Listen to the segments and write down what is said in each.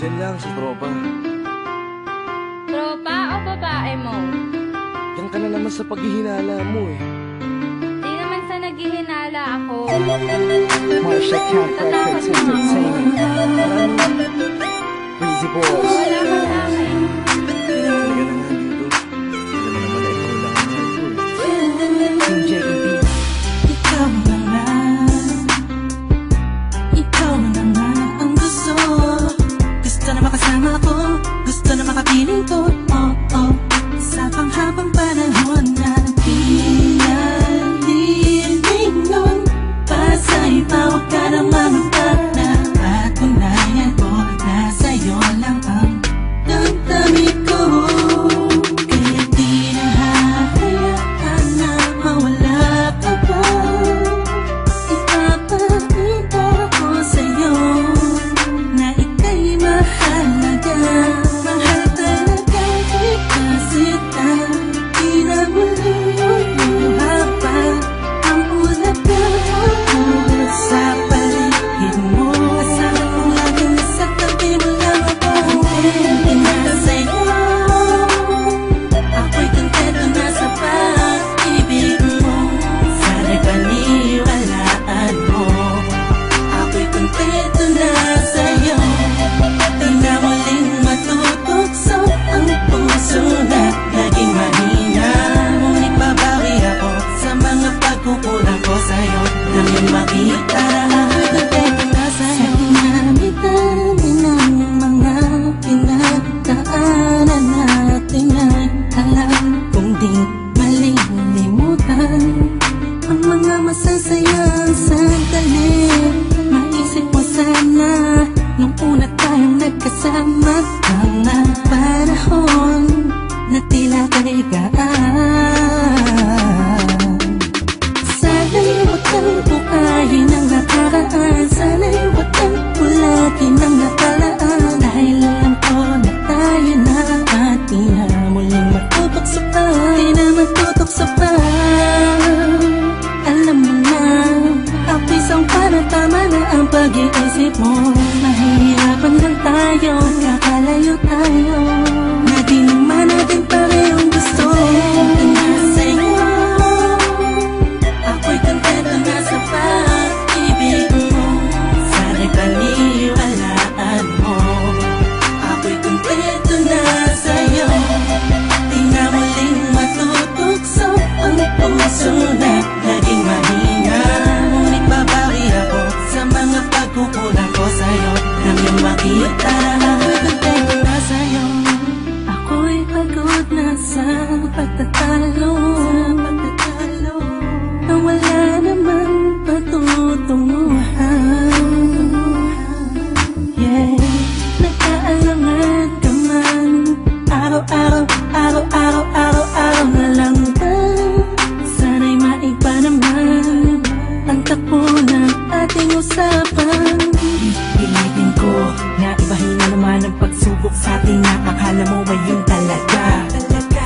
Diyan lang sa tropa. Tropa o babae mo? Yan ka na naman sa paghihinala mo eh. Di naman sa naghihinala ako. Marsha Camp Records Entertainment. Breezy Boys. Wala ka sa akin. Talaga na nga dito. Alam mo naman na ikaw lang ang mahal ko eh. Team JEB. Ikaw na nga. Ikaw na nga ang gusto. Gusto na makasama ko. Gusto na makapiling ko. Oh, oh. Sa panghabang panahon na pinaliling nun. Pasa'y tawag ka na manutag na patunayan ko na sa'yo lang ang damdamin ko. Kaya di na hahayaan na mawala ka pa. Ipapakita ko sa'yo na ika'y mahalaga. Mahal talaga kasi di na muli haba ang ulap na ako sa paligid mo. Kasama ko lagi nasa tabi mo lang ako. Hindi na sa'yo. Ako'y kontento na sa pag-ibig mo. Sana'y paniwalaan mo. Ako'y kontento na sa'yo. Di na muling matutukso ang puso na naging mahina. Ngunit babawi ako sa mga pagkukulang ko sa'yo. Nang yung makita na ako'y kontento na sa'yo. Sa dinami-dami ng mga pinagdaanan natin ay alam kong di malilimutan ang mga masasayang sandali. Maisip mo sana nung una tayong nagkasama, mga panahon na tila kay gaan. Sana'y huwag kang bukayin ang nakaraan. Sana'y huwag kang ulatin ang nakalaan. Dahil alam ko na tayo na at di na muling matutok sa pa. Di na matutok sa pa. Alam mo na, ako'y sangpa na tama na ang pag-iisip mo. Mahihirapan lang tayo, kakalayo tayo. Na di naman natin parehong gusto. Na sa'yo, ako'y kontento na sa pag-ibig mo. Sana'y paniwalaan mo. Ako'y kontento na sa'yo. Di na muling matutukso ang puso na naging mahina. Ngunit babawi ako sa mga pagkukulang ko sa'yo. Nang yung makita na ako'y kontento na sa'yo. Ako'y pagod na sa pagtatalo. Na wala namang patutunguhan. Yeah, nagkaalangan ka man. Araw-araw, araw-araw, araw-araw na lang ba? Sana'y maiba naman ang takbo ng ating usapan. Pilitin ko na ibahin na naman ang pagsubok sa ating nakakala mo ba yun talaga?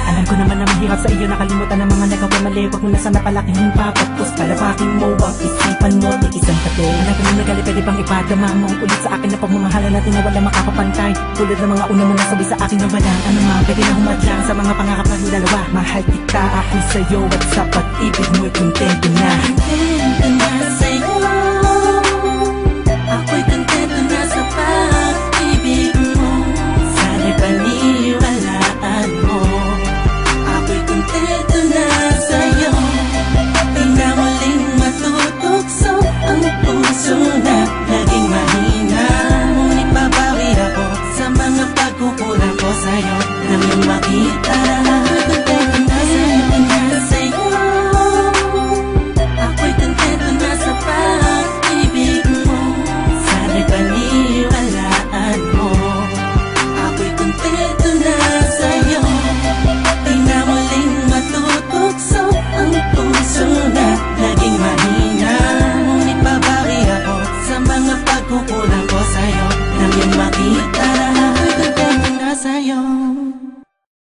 Alam ko naman na mahirap sa iyo nakalimutan ang mga nagkakamali. Huwag mo na sana palaking papagpos. Palapakin mo ang isipan mo, tikisan ka to. Alam ko na nagali, pwede bang ipadama mo ulit sa akin na pagmamahala natin na wala makakapantay. Tulad ng mga una mo nasabi sa akin na walang ano nga, pwede na humadlang sa mga pangarap natin dalawa. Mahal kita, ako sa'yo at sa pag-ibig mo'y kontento na. Kontento na sa'yo.